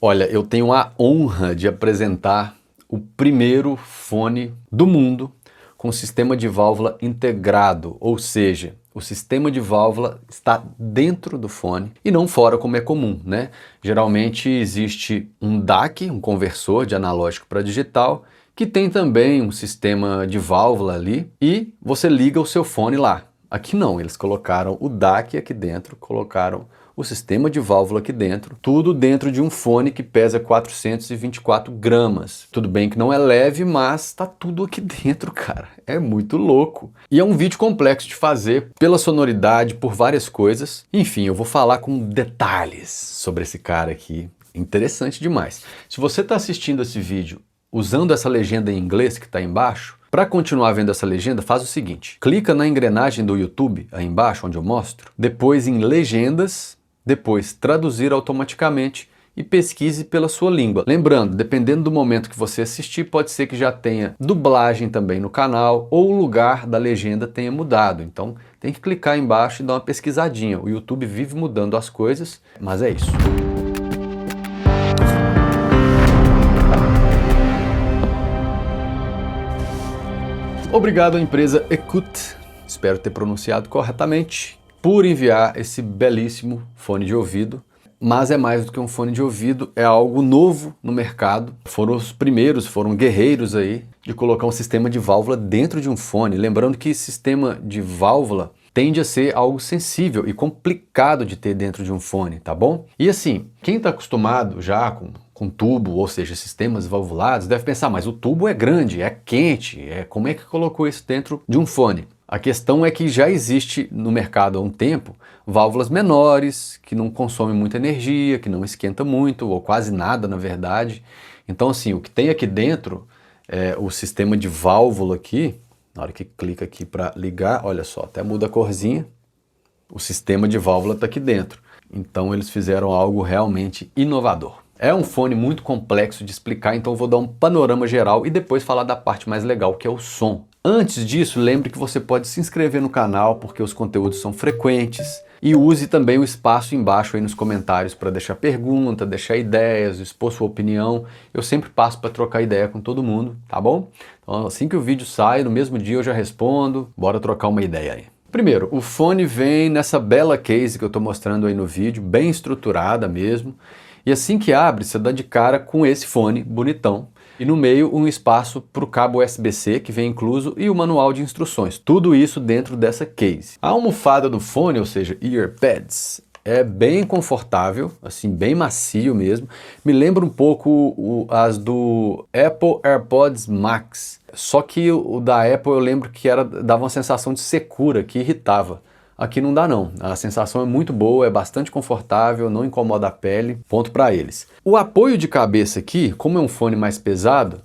Olha, eu tenho a honra de apresentar o primeiro fone do mundo com sistema de válvula integrado, ou seja, o sistema de válvula está dentro do fone e não fora como é comum, né? Geralmente existe um DAC, um conversor de analógico para digital, que tem também um sistema de válvula ali e você liga o seu fone lá. Aqui não, eles colocaram o DAC aqui dentro, colocaram o sistema de válvula aqui dentro, tudo dentro de um fone que pesa 424 gramas. Tudo bem que não é leve, mas tá tudo aqui dentro, cara. É muito louco. E é um vídeo complexo de fazer pela sonoridade, por várias coisas. Enfim, eu vou falar com detalhes sobre esse cara aqui. Interessante demais. Se você está assistindo esse vídeo usando essa legenda em inglês que está embaixo, para continuar vendo essa legenda, faz o seguinte: clica na engrenagem do YouTube aí embaixo, onde eu mostro, depois em legendas, depois traduzir automaticamente e pesquise pela sua língua. Lembrando, dependendo do momento que você assistir, pode ser que já tenha dublagem também no canal ou o lugar da legenda tenha mudado. Então tem que clicar aí embaixo e dar uma pesquisadinha. O YouTube vive mudando as coisas, mas é isso. Obrigado à empresa Ecoute, espero ter pronunciado corretamente, por enviar esse belíssimo fone de ouvido. Mas é mais do que um fone de ouvido, é algo novo no mercado. Foram os primeiros, foram guerreiros aí de colocar um sistema de válvula dentro de um fone. Lembrando que sistema de válvula tende a ser algo sensível e complicado de ter dentro de um fone, tá bom? E assim, quem está acostumado já com tubo, ou seja, sistemas valvulados, deve pensar, mas o tubo é grande, é quente, como é que colocou isso dentro de um fone? A questão é que já existe no mercado há um tempo válvulas menores, que não consomem muita energia, que não esquenta muito, ou quase nada na verdade. Então assim, o que tem aqui dentro, o sistema de válvula aqui, na hora que clica aqui para ligar, olha só, até muda a corzinha, o sistema de válvula está aqui dentro. Então eles fizeram algo realmente inovador. É um fone muito complexo de explicar, então eu vou dar um panorama geral e depois falar da parte mais legal, que é o som. Antes disso, lembre que você pode se inscrever no canal, porque os conteúdos são frequentes, e use também o espaço embaixo aí nos comentários para deixar pergunta, deixar ideias, expor sua opinião. Eu sempre passo para trocar ideia com todo mundo, tá bom? Então assim que o vídeo sai, no mesmo dia eu já respondo, bora trocar uma ideia aí. Primeiro, o fone vem nessa bela case que eu estou mostrando aí no vídeo, bem estruturada mesmo. E assim que abre, você dá de cara com esse fone bonitão. E no meio um espaço para o cabo USB-C que vem incluso e o manual de instruções. Tudo isso dentro dessa case. A almofada do fone, ou seja, earpads, é bem confortável, assim, bem macio mesmo. Me lembra um pouco as do Apple AirPods Max. Só que o da Apple eu lembro que dava uma sensação de secura, que irritava. Aqui não dá não, a sensação é muito boa, é bastante confortável, não incomoda a pele, ponto para eles. O apoio de cabeça aqui, como é um fone mais pesado,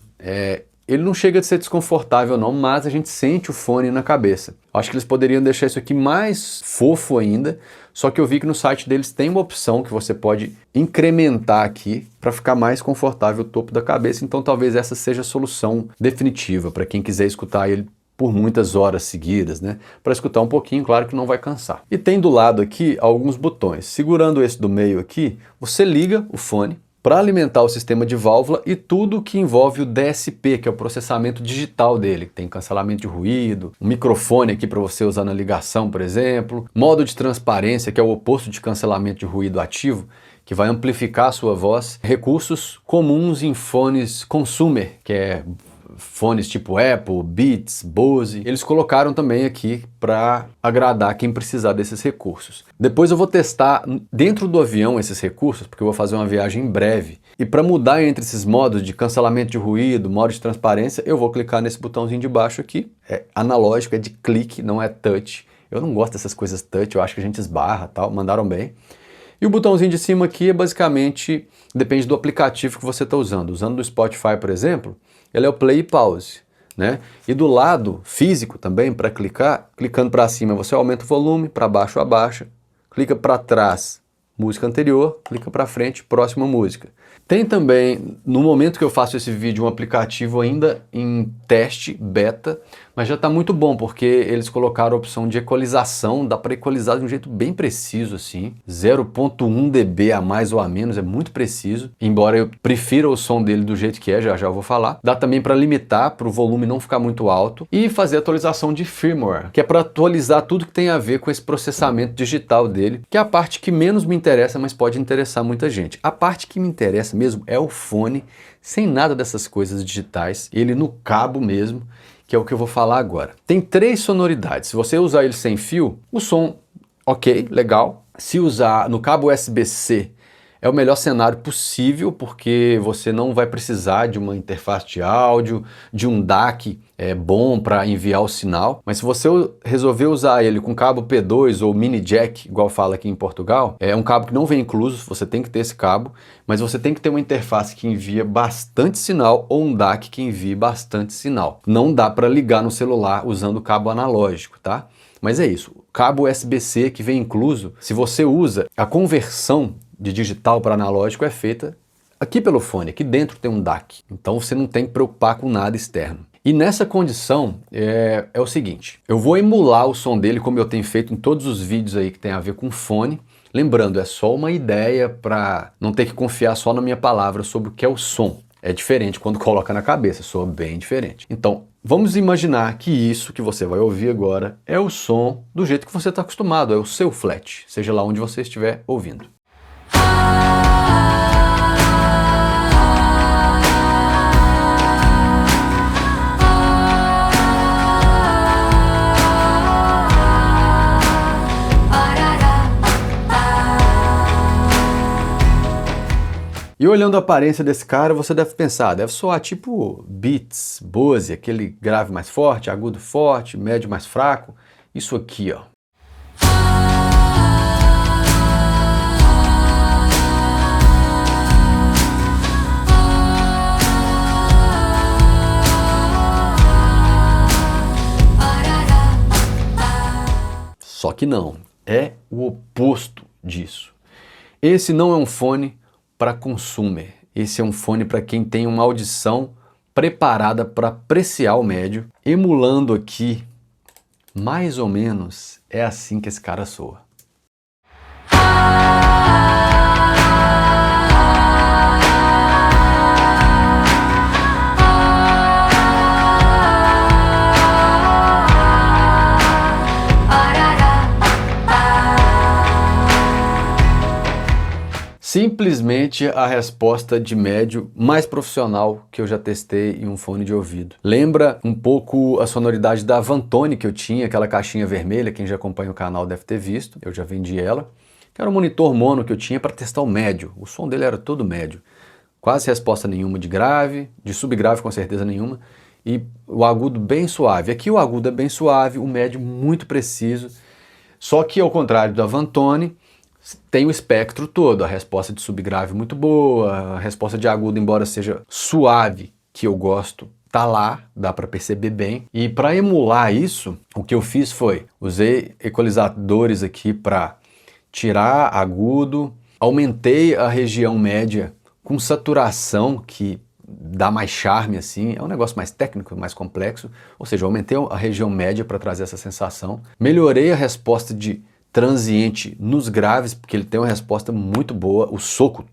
ele não chega a ser desconfortável não, mas a gente sente o fone na cabeça. Acho que eles poderiam deixar isso aqui mais fofo ainda, só que eu vi que no site deles tem uma opção que você pode incrementar aqui para ficar mais confortável o topo da cabeça, então talvez essa seja a solução definitiva para quem quiser escutar ele por muitas horas seguidas, né? Para escutar um pouquinho, claro que não vai cansar. E tem do lado aqui alguns botões. Segurando esse do meio aqui, você liga o fone para alimentar o sistema de válvula e tudo que envolve o DSP, que é o processamento digital dele. Tem cancelamento de ruído, um microfone aqui para você usar na ligação, por exemplo, modo de transparência, que é o oposto de cancelamento de ruído ativo, que vai amplificar a sua voz, recursos comuns em fones consumer, que é fones tipo Apple, Beats, Bose, eles colocaram também aqui para agradar quem precisar desses recursos. Depois eu vou testar dentro do avião esses recursos, porque eu vou fazer uma viagem em breve. E para mudar entre esses modos de cancelamento de ruído, modo de transparência, eu vou clicar nesse botãozinho de baixo aqui. É analógico, é de clique, não é touch. Eu não gosto dessas coisas touch, eu acho que a gente esbarra, tal, mandaram bem. E o botãozinho de cima aqui é basicamente, depende do aplicativo que você está usando. Usando do Spotify, por exemplo, ele é o play e pause, né? E do lado físico também, para clicar, clicando para cima você aumenta o volume, para baixo abaixa, clica para trás, música anterior, clica para frente, próxima música. Tem também, no momento que eu faço esse vídeo, um aplicativo ainda em teste, beta, mas já está muito bom, porque eles colocaram a opção de equalização, dá para equalizar de um jeito bem preciso assim, 0.1 dB a mais ou a menos, é muito preciso, embora eu prefira o som dele do jeito que é, já vou falar. Dá também para limitar, para o volume não ficar muito alto, e fazer atualização de firmware, que é para atualizar tudo que tem a ver com esse processamento digital dele, que é a parte que menos me interessa, mas pode interessar muita gente. A parte que me interessa mesmo é o fone, sem nada dessas coisas digitais, ele no cabo mesmo, que é o que eu vou falar agora. Tem 3 sonoridades. Se você usar ele sem fio, o som ok, legal. Se usar no cabo USB-C, é o melhor cenário possível, porque você não vai precisar de uma interface de áudio, de um DAC bom para enviar o sinal. Mas se você resolver usar ele com cabo P2 ou mini jack, igual fala aqui em Portugal, é um cabo que não vem incluso, você tem que ter esse cabo, mas você tem que ter uma interface que envia bastante sinal ou um DAC que envie bastante sinal. Não dá para ligar no celular usando o cabo analógico, tá? Mas é isso, cabo USB-C que vem incluso, se você usa, a conversão de digital para analógico é feita aqui pelo fone, aqui dentro tem um DAC, então você não tem que preocupar com nada externo. E nessa condição é o seguinte, eu vou emular o som dele como eu tenho feito em todos os vídeos aí que tem a ver com fone, lembrando, é só uma ideia para não ter que confiar só na minha palavra sobre o que é o som. É diferente quando coloca na cabeça, soa bem diferente. Então, vamos imaginar que isso que você vai ouvir agora é o som do jeito que você está acostumado, é o seu flat, seja lá onde você estiver ouvindo. E olhando a aparência desse cara, você deve pensar, deve soar tipo Beats, Bose, aquele grave mais forte, agudo forte, médio mais fraco. Isso aqui, ó. Só que não, é o oposto disso. Esse não é um fone para consumer, esse é um fone para quem tem uma audição preparada para apreciar o médio, emulando aqui, mais ou menos, é assim que esse cara soa. Simplesmente a resposta de médio mais profissional que eu já testei em um fone de ouvido. Lembra um pouco a sonoridade da Vantone que eu tinha, aquela caixinha vermelha, quem já acompanha o canal deve ter visto, eu já vendi ela. Que era um monitor mono que eu tinha para testar o médio, o som dele era todo médio. Quase resposta nenhuma de grave, de subgrave com certeza nenhuma, e o agudo bem suave. Aqui o agudo é bem suave, o médio muito preciso, só que ao contrário da Vantone, tem o espectro todo, a resposta de subgrave muito boa, a resposta de agudo, embora seja suave, que eu gosto, tá lá, dá para perceber bem. E para emular isso, o que eu fiz foi, usei equalizadores aqui para tirar agudo, aumentei a região média com saturação, que dá mais charme assim, é um negócio mais técnico, mais complexo, ou seja, aumentei a região média para trazer essa sensação, melhorei a resposta de transiente nos graves, porque ele tem uma resposta muito boa, o soco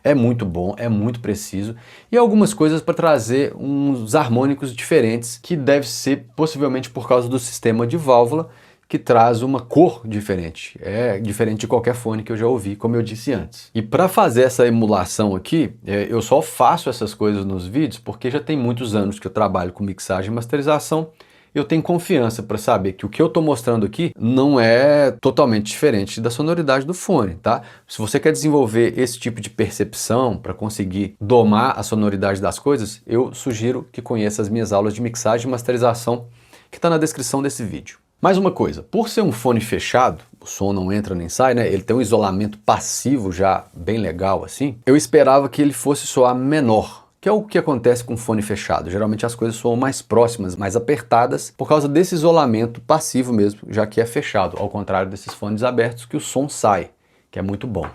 é muito bom, é muito preciso, e algumas coisas para trazer uns harmônicos diferentes, que deve ser possivelmente por causa do sistema de válvula, que traz uma cor diferente, é diferente de qualquer fone que eu já ouvi, como eu disse antes. E para fazer essa emulação aqui, eu só faço essas coisas nos vídeos porque já tem muitos anos que eu trabalho com mixagem e masterização, eu tenho confiança para saber que o que eu estou mostrando aqui não é totalmente diferente da sonoridade do fone, tá? Se você quer desenvolver esse tipo de percepção para conseguir domar a sonoridade das coisas, eu sugiro que conheça as minhas aulas de mixagem e masterização, que está na descrição desse vídeo. Mais uma coisa, por ser um fone fechado, o som não entra nem sai, né? Ele tem um isolamento passivo já bem legal assim, eu esperava que ele fosse soar menor, que é o que acontece com fone fechado. Geralmente as coisas soam mais próximas, mais apertadas, por causa desse isolamento passivo mesmo, já que é fechado, ao contrário desses fones abertos que o som sai, que é muito bom.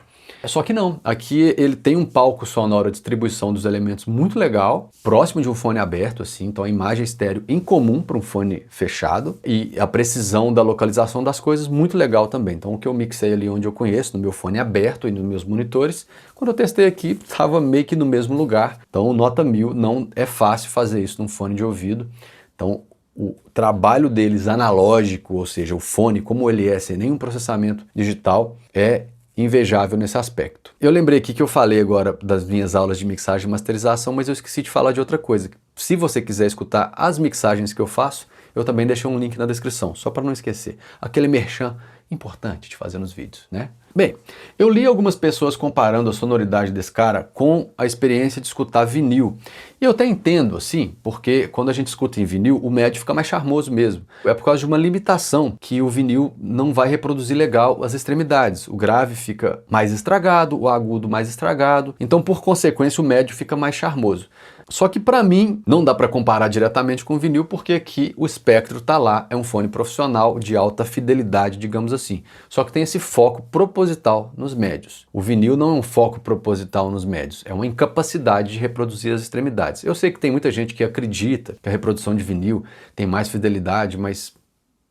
Só que não, aqui ele tem um palco sonoro, a distribuição dos elementos muito legal, próximo de um fone aberto, assim, então a imagem estéreo incomum para um fone fechado e a precisão da localização das coisas muito legal também. Então o que eu mixei ali onde eu conheço, no meu fone aberto e nos meus monitores, quando eu testei aqui, estava meio que no mesmo lugar. Então nota 1000, não é fácil fazer isso num fone de ouvido. Então o trabalho deles analógico, ou seja, o fone como ele é, sem nenhum processamento digital, é invejável nesse aspecto. Eu lembrei aqui que eu falei agora das minhas aulas de mixagem e masterização, mas eu esqueci de falar de outra coisa. Se você quiser escutar as mixagens que eu faço, eu também deixei um link na descrição, só para não esquecer. Aquele merchan importante de fazer nos vídeos, né? Bem, eu li algumas pessoas comparando a sonoridade desse cara com a experiência de escutar vinil. E eu até entendo, assim, porque quando a gente escuta em vinil, o médio fica mais charmoso mesmo. É por causa de uma limitação que o vinil não vai reproduzir legal as extremidades. O grave fica mais estragado, o agudo mais estragado. Então, por consequência, o médio fica mais charmoso. Só que para mim não dá para comparar diretamente com o vinil porque aqui o espectro tá lá, é um fone profissional de alta fidelidade, digamos assim. Só que tem esse foco proposital nos médios. O vinil não é um foco proposital nos médios, é uma incapacidade de reproduzir as extremidades. Eu sei que tem muita gente que acredita que a reprodução de vinil tem mais fidelidade, mas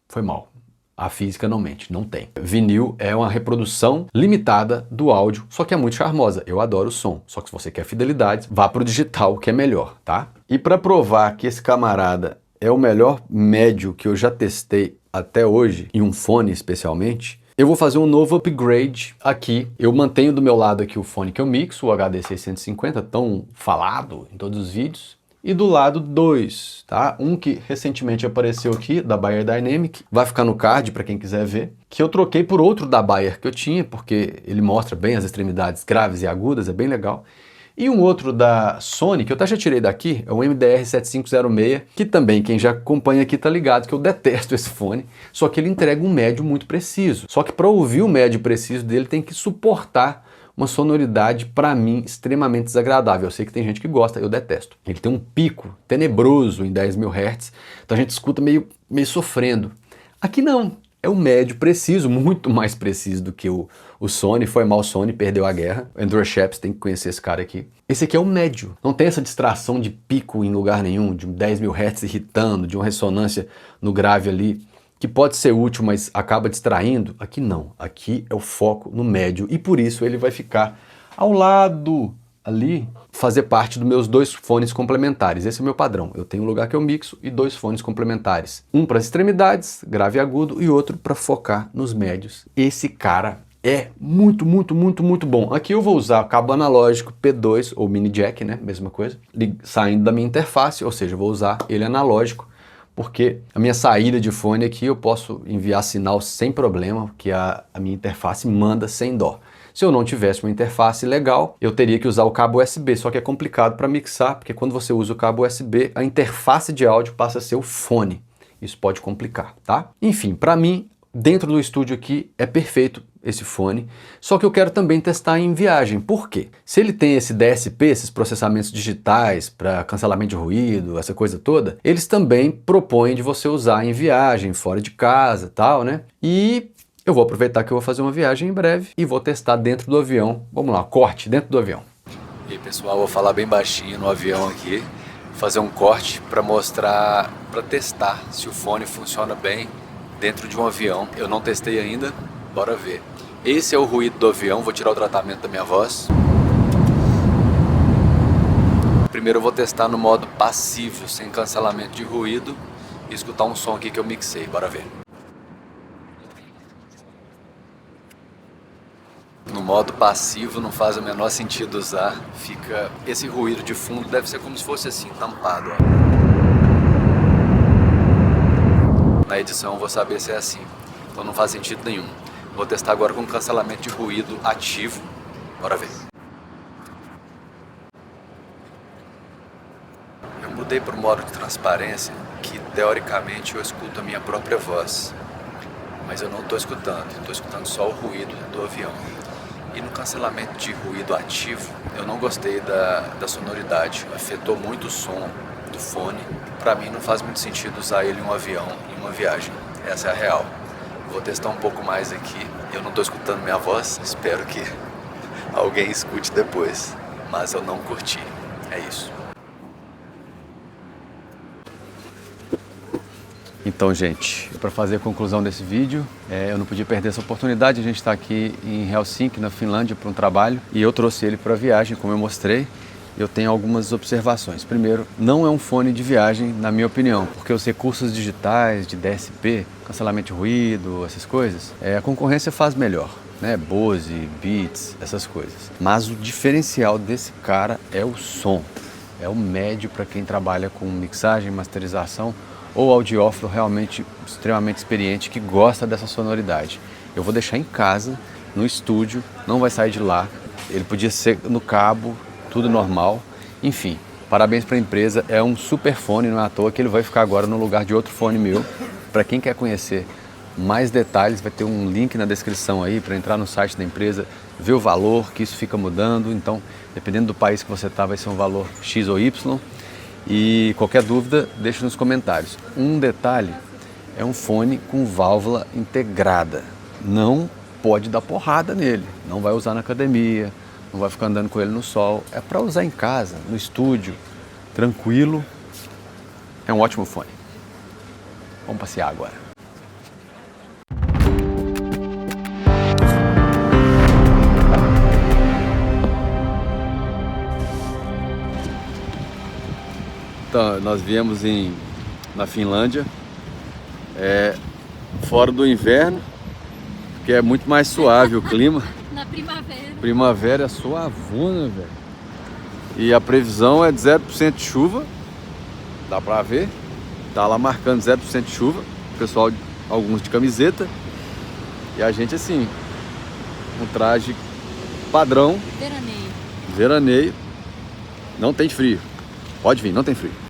foi mal. A física não mente, não tem. Vinil é uma reprodução limitada do áudio, só que é muito charmosa. Eu adoro o som, só que se você quer fidelidade, vá pro digital, que é melhor, tá? E para provar que esse camarada é o melhor médio que eu já testei até hoje, em um fone especialmente, eu vou fazer um novo upgrade aqui. Eu mantenho do meu lado aqui o fone que eu mixo, o HD650, tão falado em todos os vídeos. E do lado 2, tá? Um que recentemente apareceu aqui, da Bayer Dynamic, vai ficar no card para quem quiser ver, que eu troquei por outro da Bayer que eu tinha, porque ele mostra bem as extremidades graves e agudas, é bem legal. E um outro da Sony, que eu até já tirei daqui, é o MDR7506, que também quem já acompanha aqui tá ligado que eu detesto esse fone, só que ele entrega um médio muito preciso. Só que para ouvir o médio preciso dele tem que suportar uma sonoridade, para mim, extremamente desagradável. Eu sei que tem gente que gosta, eu detesto. Ele tem um pico tenebroso em 10.000 Hz, então a gente escuta meio sofrendo. Aqui não, é o médio preciso, muito mais preciso do que o Sony. Foi mal, o Sony perdeu a guerra. Andrew Sheps, tem que conhecer esse cara aqui. Esse aqui é o médio. Não tem essa distração de pico em lugar nenhum, de 10.000 Hz irritando, de uma ressonância no grave ali, que pode ser útil, mas acaba distraindo. Aqui não, aqui é o foco no médio e por isso ele vai ficar ao lado ali, fazer parte dos meus dois fones complementares. Esse é o meu padrão, eu tenho um lugar que eu mixo e dois fones complementares. Um para as extremidades, grave e agudo, e outro para focar nos médios. Esse cara é muito bom. Aqui eu vou usar cabo analógico P2 ou mini jack, né, mesma coisa, saindo da minha interface, ou seja, eu vou usar ele analógico, porque a minha saída de fone aqui eu posso enviar sinal sem problema, que a minha interface manda sem dó. Se eu não tivesse uma interface legal, eu teria que usar o cabo USB, só que é complicado para mixar, porque quando você usa o cabo USB, a interface de áudio passa a ser o fone. Isso pode complicar, tá? Enfim, para mim, dentro do estúdio aqui, é perfeito esse fone, só que eu quero também testar em viagem. Por quê? Se ele tem esse DSP, esses processamentos digitais para cancelamento de ruído, essa coisa toda, eles também propõem de você usar em viagem, fora de casa, tal, né? E eu vou aproveitar que eu vou fazer uma viagem em breve e vou testar dentro do avião. Vamos lá, corte dentro do avião. E aí, pessoal, vou falar bem baixinho no avião aqui, fazer um corte para mostrar, para testar se o fone funciona bem dentro de um avião. Eu não testei ainda, bora ver. Esse é o ruído do avião, vou tirar o tratamento da minha voz. Primeiro eu vou testar no modo passivo, sem cancelamento de ruído, e escutar um som aqui que eu mixei, bora ver. No modo passivo não faz o menor sentido usar, fica... Esse ruído de fundo deve ser como se fosse assim, tampado, ó. Na edição eu vou saber se é assim, então não faz sentido nenhum. Vou testar agora com cancelamento de ruído ativo. Bora ver. Eu mudei para o modo de transparência, que teoricamente eu escuto a minha própria voz. Mas eu não estou escutando só o ruído do avião. E no cancelamento de ruído ativo, eu não gostei da sonoridade. Afetou muito o som do fone. Para mim não faz muito sentido usar ele em um avião, em uma viagem. Essa é a real. Vou testar um pouco mais aqui. Eu não estou escutando minha voz, espero que alguém escute depois, mas eu não curti. É isso. Então, gente, para fazer a conclusão desse vídeo, eu não podia perder essa oportunidade. A gente está aqui em Helsinki, na Finlândia, para um trabalho, e eu trouxe ele para a viagem, como eu mostrei. Eu tenho algumas observações. Primeiro, não é um fone de viagem, na minha opinião, porque os recursos digitais de DSP, cancelamento de ruído, essas coisas, a concorrência faz melhor, né? Bose, Beats, essas coisas. Mas o diferencial desse cara é o som. É o médio para quem trabalha com mixagem, masterização ou audiófilo realmente extremamente experiente que gosta dessa sonoridade. Eu vou deixar em casa, no estúdio, não vai sair de lá. Ele podia ser no cabo, tudo normal. Enfim, parabéns para a empresa, é um super fone, não é à toa que ele vai ficar agora no lugar de outro fone meu. Para quem quer conhecer mais detalhes, vai ter um link na descrição aí para entrar no site da empresa, ver o valor, que isso fica mudando. Então, dependendo do país que você está, vai ser um valor X ou Y. E qualquer dúvida, deixe nos comentários. Um detalhe, é um fone com válvula integrada. Não pode dar porrada nele, não vai usar na academia, não vai ficar andando com ele no sol. É para usar em casa, no estúdio, tranquilo. É um ótimo fone. Vamos passear agora. Então, nós viemos na Finlândia, fora do inverno, porque é muito mais suave o clima. Na primavera. Primavera é suavona, velho. E a previsão é de 0% de chuva, dá pra ver. Tá lá marcando 0% de chuva, o pessoal, alguns de camiseta. E a gente assim, um traje padrão. Veraneio. Veraneio. Não tem frio. Pode vir, não tem frio.